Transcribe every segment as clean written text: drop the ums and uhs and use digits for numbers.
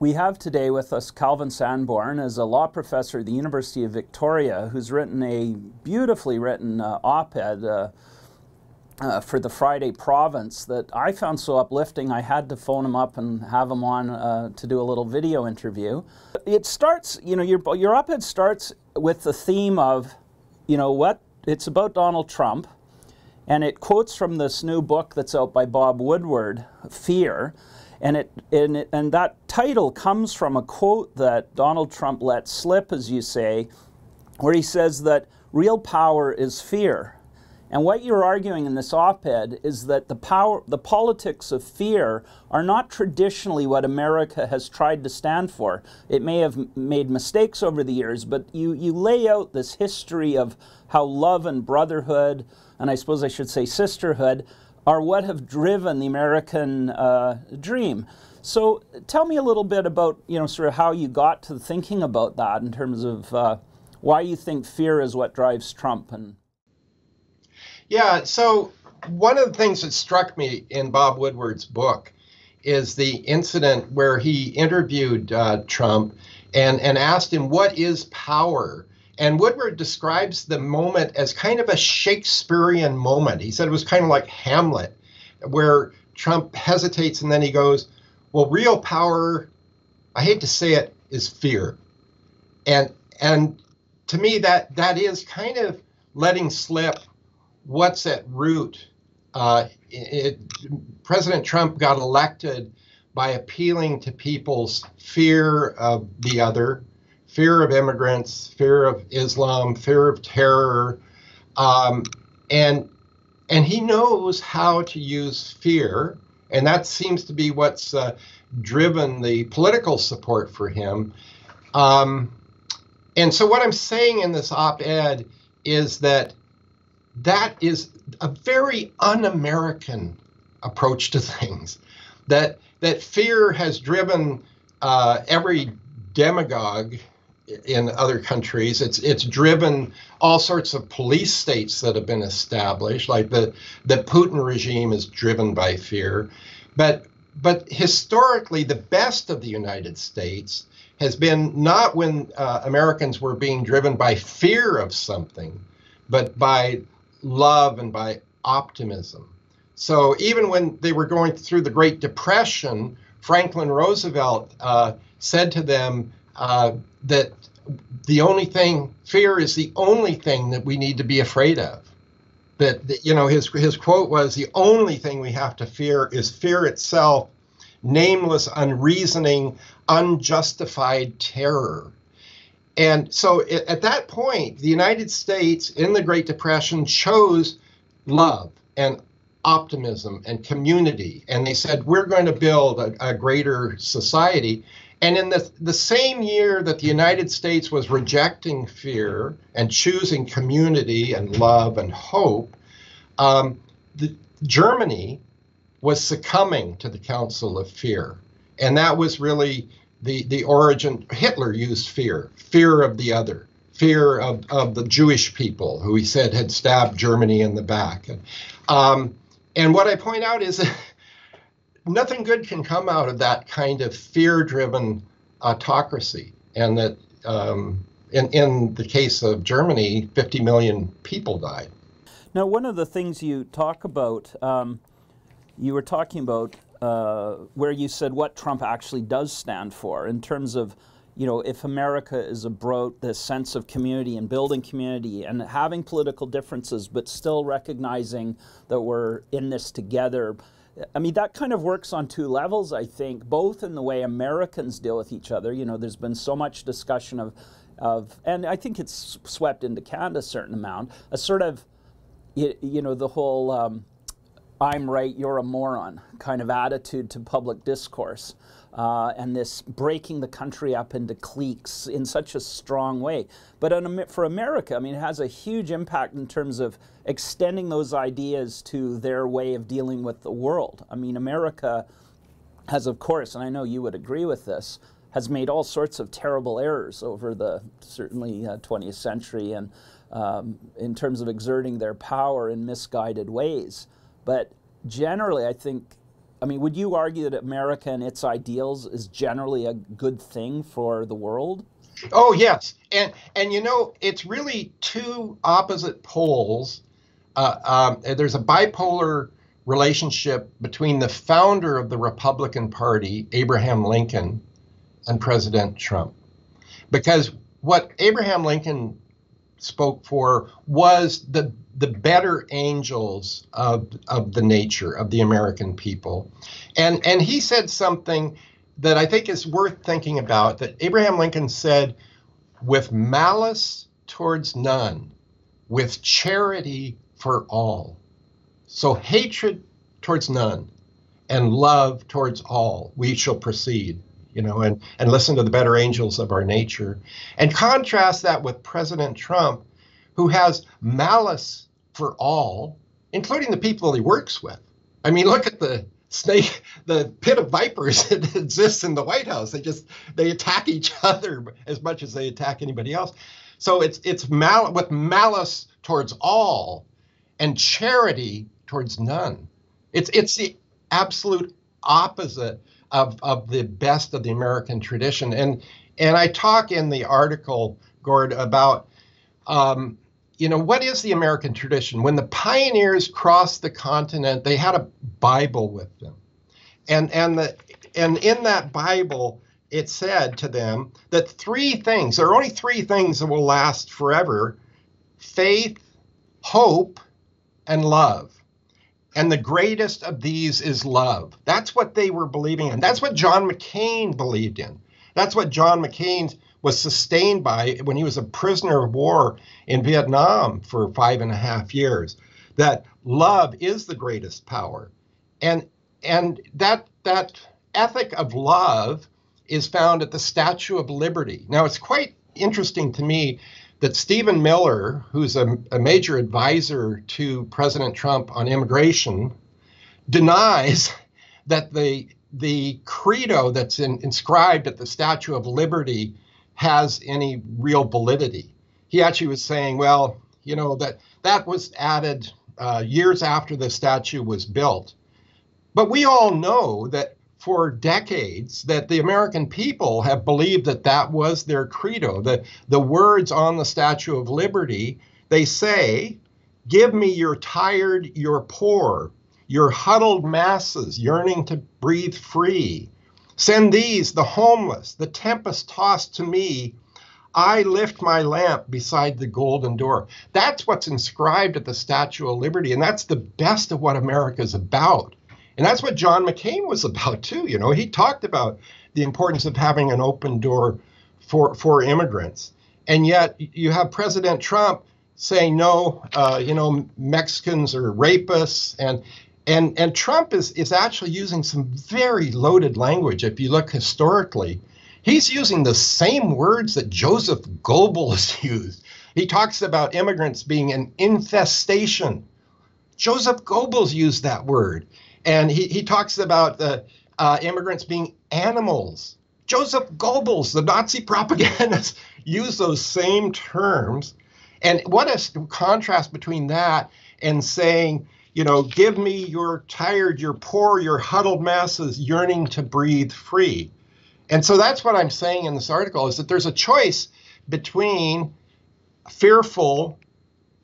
We have today with us Calvin Sanborn as a law professor at the University of Victoria, who's written a beautifully written op-ed for the Friday Province that I found so uplifting I had to phone him up and have him on to do a little video interview. It starts, your op-ed starts with the theme of, it's about Donald Trump, and it quotes from this new book that's out by Bob Woodward, Fear. And that title comes from a quote that Donald Trump let slip, as you say, where he says that real power is fear. And what you're arguing in this op-ed is that the politics of fear are not traditionally what America has tried to stand for. It may have made mistakes over the years, but you lay out this history of how love and brotherhood, and I suppose I should say sisterhood, are what have driven the American dream. So tell me a little bit about, sort of how you got to thinking about that in terms of why you think fear is what drives Trump. Yeah, so one of the things that struck me in Bob Woodward's book is the incident where he interviewed Trump and asked him, what is power? And Woodward describes the moment as kind of a Shakespearean moment. He said it was kind of like Hamlet, where Trump hesitates and then he goes, well, real power, I hate to say it, is fear. And to me, that is kind of letting slip what's at root. President Trump got elected by appealing to people's fear of the other, fear of immigrants, fear of Islam, fear of terror, and he knows how to use fear, and that seems to be what's driven the political support for him. And so what I'm saying in this op-ed is that is a very un-American approach to things, that fear has driven every demagogue in other countries. It's driven all sorts of police states that have been established, like the Putin regime is driven by fear. But historically, the best of the United States has been not when Americans were being driven by fear of something, but by love and by optimism. So even when they were going through the Great Depression, Franklin Roosevelt said to them, that fear is the only thing that we need to be afraid of. That, his quote was, the only thing we have to fear is fear itself, nameless, unreasoning, unjustified terror. And so at that point, the United States in the Great Depression chose love and optimism and community. And they said, we're going to build a greater society. And in the same year that the United States was rejecting fear and choosing community and love and hope, Germany was succumbing to the Council of Fear. And that was really the origin. Hitler used fear of the other, fear of the Jewish people who he said had stabbed Germany in the back. And what I point out is that nothing good can come out of that kind of fear-driven autocracy. And that in the case of Germany, 50 million people died. Now, one of the things you talk about, you were talking about where you said what Trump actually does stand for in terms of, if America is about this sense of community and building community and having political differences, but still recognizing that we're in this together. I mean, that kind of works on two levels, I think, both in the way Americans deal with each other. There's been so much discussion of and I think it's swept into Canada a certain amount, a sort of, the whole I'm right, you're a moron kind of attitude to public discourse. And this breaking the country up into cliques in such a strong way. But for America, I mean, it has a huge impact in terms of extending those ideas to their way of dealing with the world. I mean, America has, of course, and I know you would agree with this, has made all sorts of terrible errors over the, certainly, 20th century, and in terms of exerting their power in misguided ways. But generally, I think I mean, would you argue that America and its ideals is generally a good thing for the world? Oh yes, and you know, it's really two opposite poles. There's a bipolar relationship between the founder of the Republican Party, Abraham Lincoln, and President Trump, because what Abraham Lincoln spoke for was the better angels of the nature of the American people, and he said something that I think is worth thinking about. That Abraham Lincoln said, "With malice towards none, with charity for all." So hatred towards none and love towards all, we shall proceed, you know, and listen to the better angels of our nature. And contrast that with President Trump, who has malice for all, including the people he works with. I mean, look at the pit of vipers that exists in the White House. They attack each other as much as they attack anybody else. So it's with malice towards all and charity towards none. It's the absolute opposite of the best of the American tradition. And I talk in the article, Gord, about you know, what is the American tradition? When the pioneers crossed the continent, they had a Bible with them. And in that Bible, it said to them that there are only three things that will last forever: faith, hope, and love. And the greatest of these is love. That's what they were believing in. That's what John McCain believed in. That's what John McCain was sustained by when he was a prisoner of war in Vietnam for 5.5 years. That love is the greatest power. And that ethic of love is found at the Statue of Liberty. Now, it's quite interesting to me that Stephen Miller, who's a major advisor to President Trump on immigration, denies that the credo that's inscribed at the Statue of Liberty has any real validity. He actually was saying, well, you know, that was added years after the statue was built. But we all know that for decades that the American people have believed that was their credo. The words on the Statue of Liberty, they say, "Give me your tired, your poor, your huddled masses yearning to breathe free. Send these, the homeless, the tempest-tossed to me. I lift my lamp beside the golden door." That's what's inscribed at the Statue of Liberty, and that's the best of what America's about. And that's what John McCain was about too. You know, he talked about the importance of having an open door for immigrants. And yet you have President Trump saying, no, you know, Mexicans are rapists. And Trump is actually using some very loaded language. If you look historically, he's using the same words that Joseph Goebbels used. He talks about immigrants being an infestation. Joseph Goebbels used that word. And he talks about the immigrants being animals. Joseph Goebbels, the Nazi propagandist, used those same terms. And what a contrast between that and saying, you know, give me your tired, your poor, your huddled masses yearning to breathe free. And so that's what I'm saying in this article, is that there's a choice between a fearful,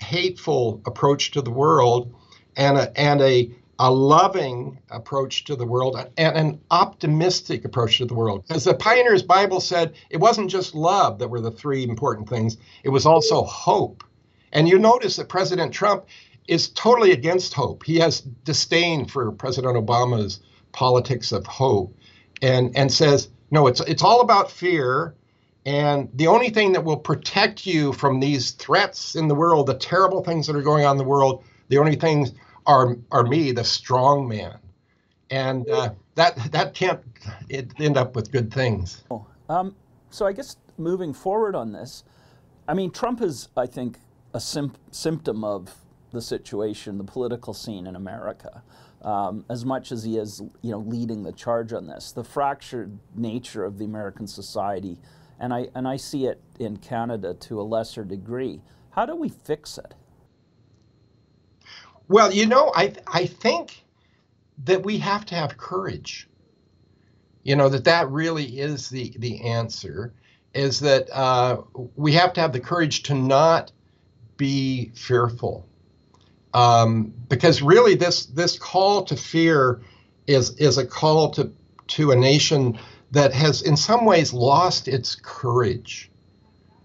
hateful approach to the world and a loving approach to the world and an optimistic approach to the world. Because the Pioneer's Bible said it wasn't just love that were the three important things, it was also hope. And you notice that President Trump is totally against hope. He has disdain for President Obama's politics of hope and says, no, it's all about fear. And the only thing that will protect you from these threats in the world, the terrible things that are going on in the world, the only things are me, the strong man. And that can't end up with good things. So I guess moving forward on this, I mean, Trump is, I think, a symptom of the situation, the political scene in America, as much as he is, you know, leading the charge on this. The fractured nature of the American society, and I see it in Canada to a lesser degree. How do we fix it? Well, you know, I think that we have to have courage. You know, that really is the answer, is that we have to have the courage to not be fearful. Because really this call to fear is a call to a nation that has in some ways lost its courage.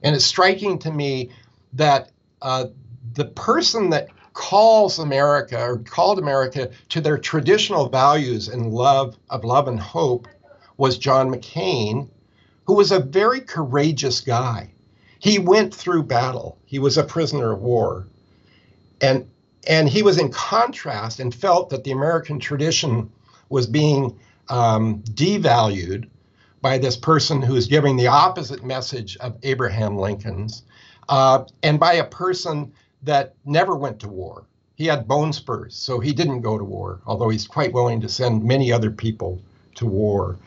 And it's striking to me that the person that calls America or called America to their traditional values and love and hope was John McCain, who was a very courageous guy. He went through battle. He was a prisoner of war. And he was in contrast and felt that the American tradition was being devalued by this person who is giving the opposite message of Abraham Lincoln's, and by a person that never went to war. He had bone spurs, so he didn't go to war, although he's quite willing to send many other people to war.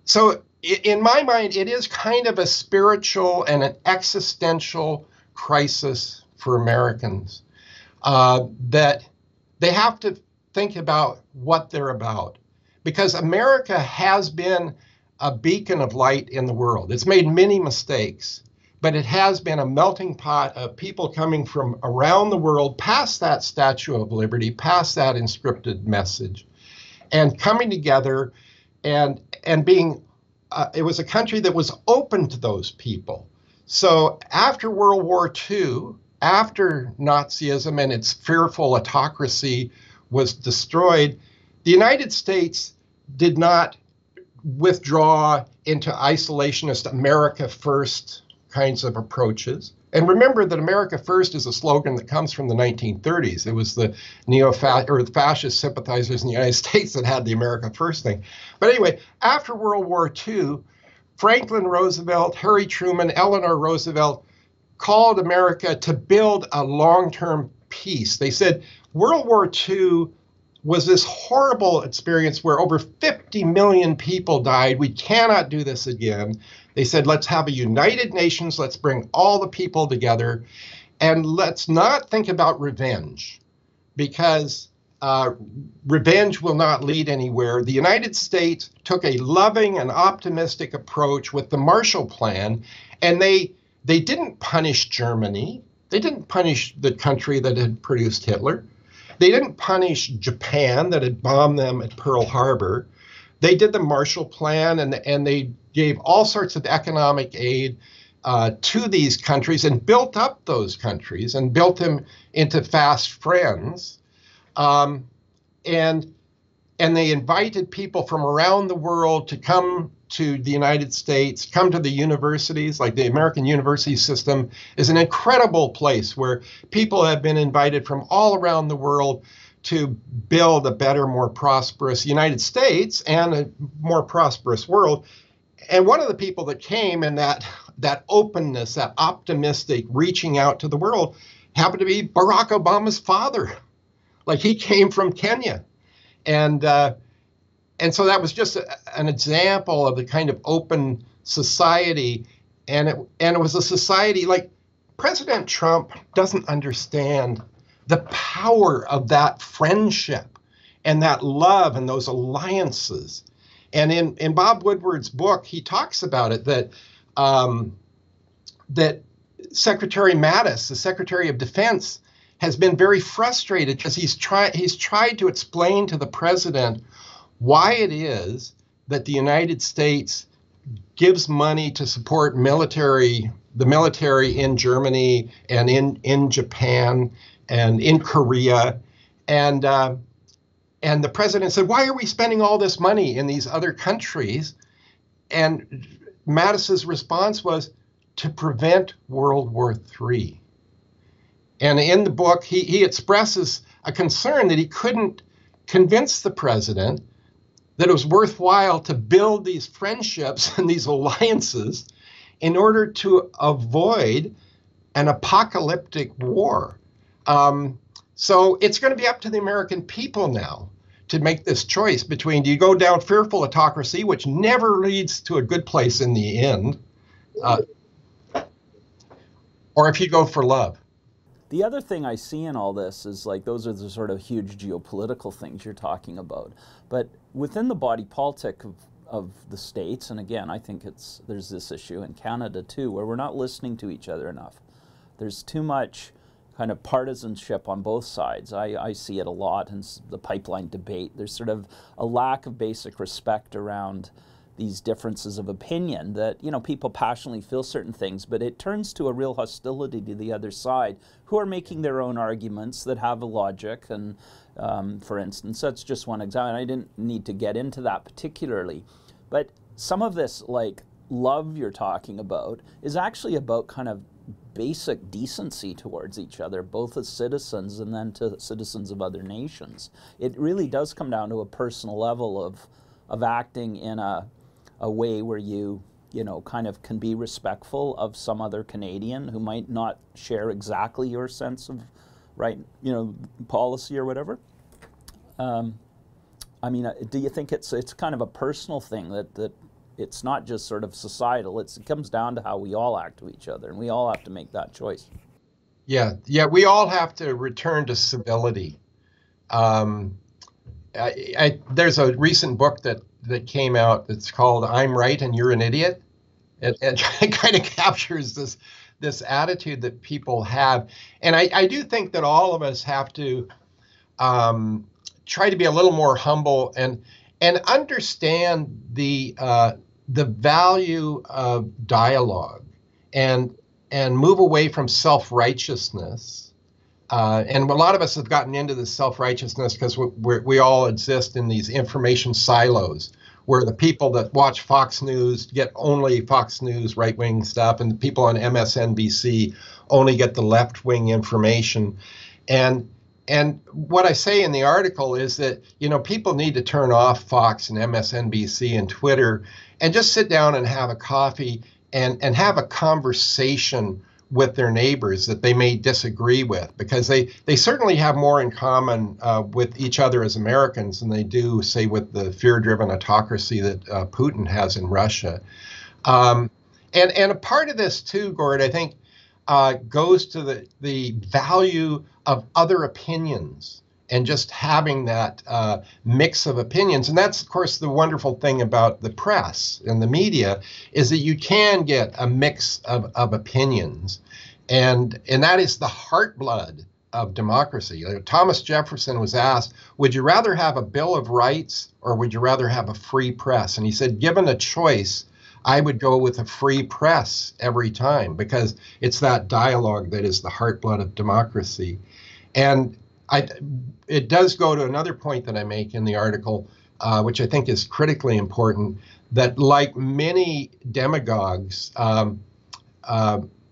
So in my mind, it is kind of a spiritual and an existential crisis for Americans, that they have to think about what they're about. Because America has been a beacon of light in the world. It's made many mistakes, but it has been a melting pot of people coming from around the world, past that Statue of Liberty, past that inscripted message, and coming together and being, it was a country that was open to those people. So after World War II, after Nazism and its fearful autocracy was destroyed, the United States did not withdraw into isolationist America First kinds of approaches. And remember that America First is a slogan that comes from the 1930s. It was the the fascist sympathizers in the United States that had the America First thing. But anyway, after World War II, Franklin Roosevelt, Harry Truman, Eleanor Roosevelt called America to build a long-term peace. They said World War II was this horrible experience where over 50 million people died. We cannot do this again. They said, let's have a United Nations. Let's bring all the people together. And let's not think about revenge, because revenge will not lead anywhere. The United States took a loving and optimistic approach with the Marshall Plan, and they didn't punish Germany. They didn't punish the country that had produced Hitler. They didn't punish Japan that had bombed them at Pearl Harbor. They did the Marshall Plan, and they gave all sorts of economic aid to these countries and built up those countries and built them into fast friends. And they invited people from around the world to come to the United States, come to the universities. Like the American university system is an incredible place where people have been invited from all around the world to build a better, more prosperous United States and a more prosperous world. And one of the people that came in that openness, that optimistic reaching out to the world, happened to be Barack Obama's father. Like, he came from Kenya. And so that was just an example of the kind of open society. And it was a society, like, President Trump doesn't understand the power of that friendship and that love and those alliances. And in Bob Woodward's book, he talks about it, that that Secretary Mattis, the Secretary of Defense, has been very frustrated because he's tried to explain to the president why it is that the United States gives money to support the military in Germany and in Japan and in Korea. And the president said, why are we spending all this money in these other countries? And Mattis's response was, to prevent World War III. And in the book, he expresses a concern that he couldn't convince the president that it was worthwhile to build these friendships and these alliances in order to avoid an apocalyptic war. So it's going to be up to the American people now to make this choice between, do you go down fearful autocracy, which never leads to a good place in the end, or if you go for love. The other thing I see in all this is like those are the sort of huge geopolitical things you're talking about. But within the body politic of the States, and again, I think there's this issue in Canada too, where we're not listening to each other enough. There's too much kind of partisanship on both sides. I see it a lot in the pipeline debate. There's sort of a lack of basic respect around these differences of opinion that, you know, people passionately feel certain things, but it turns to a real hostility to the other side who are making their own arguments that have a logic. And for instance, that's just one example. I didn't need to get into that particularly, but some of this like love you're talking about is actually about kind of basic decency towards each other, both as citizens and then to citizens of other nations. It really does come down to a personal level of acting in a way where you know, kind of can be respectful of some other Canadian who might not share exactly your sense of right, you know, policy or whatever. I mean, do you think it's kind of a personal thing that it's not just sort of societal, it comes down to how we all act to each other, and we all have to make that choice? Yeah, we all have to return to civility. There's a recent book that came out that's called "I'm Right and You're an Idiot." It kind of captures this attitude that people have, and I do think that all of us have to try to be a little more humble and understand the value of dialogue and move away from self-righteousness. And a lot of us have gotten into this self-righteousness because we all exist in these information silos where the people that watch Fox News get only Fox News right-wing stuff, and the people on MSNBC only get the left-wing information. And what I say in the article is that, you know, people need to turn off Fox and MSNBC and Twitter and just sit down and have a coffee and have a conversation with their neighbors that they may disagree with, because they certainly have more in common with each other as Americans than they do, say, with the fear-driven autocracy that Putin has in Russia. And a part of this too, Gord, I think goes to the value of other opinions and just having that mix of opinions. And that's, of course, the wonderful thing about the press and the media, is that you can get a mix of opinions. And that is the heartblood of democracy. Thomas Jefferson was asked, would you rather have a Bill of Rights or would you rather have a free press? And he said, given a choice, I would go with a free press every time, because it's that dialogue that is the heartblood of democracy. And it does go to another point that I make in the article, which I think is critically important, that like many demagogues,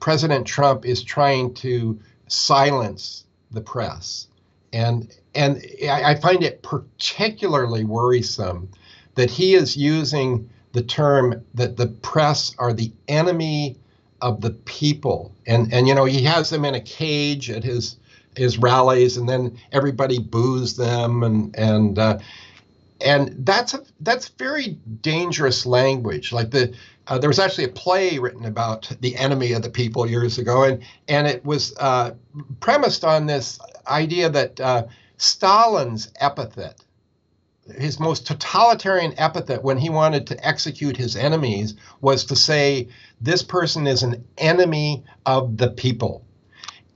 President Trump is trying to silence the press. And I find it particularly worrisome that he is using the term that the press are the enemy of the people. And you know, he has them in a cage at his rallies, and then everybody boos them, and that's very dangerous language. Like there was actually a play written about the enemy of the people years ago, and it was premised on this idea that Stalin's epithet, his most totalitarian epithet when he wanted to execute his enemies, was to say, this person is an enemy of the people.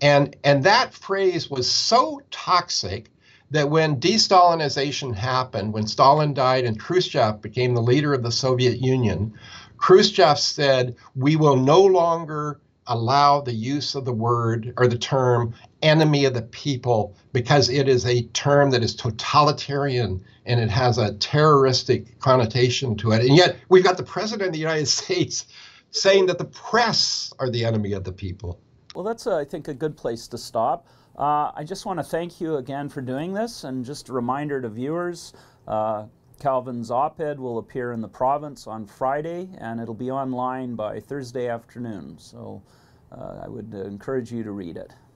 And that phrase was so toxic that when de-Stalinization happened, when Stalin died and Khrushchev became the leader of the Soviet Union, Khrushchev said, we will no longer allow the use of the word or the term enemy of the people, because it is a term that is totalitarian and it has a terroristic connotation to it. And yet we've got the president of the United States saying that the press are the enemy of the people. Well, that's, I think, a good place to stop. I just want to thank you again for doing this, and just a reminder to viewers, Calvin's op-ed will appear in the Province on Friday, and it'll be online by Thursday afternoon. So I would encourage you to read it.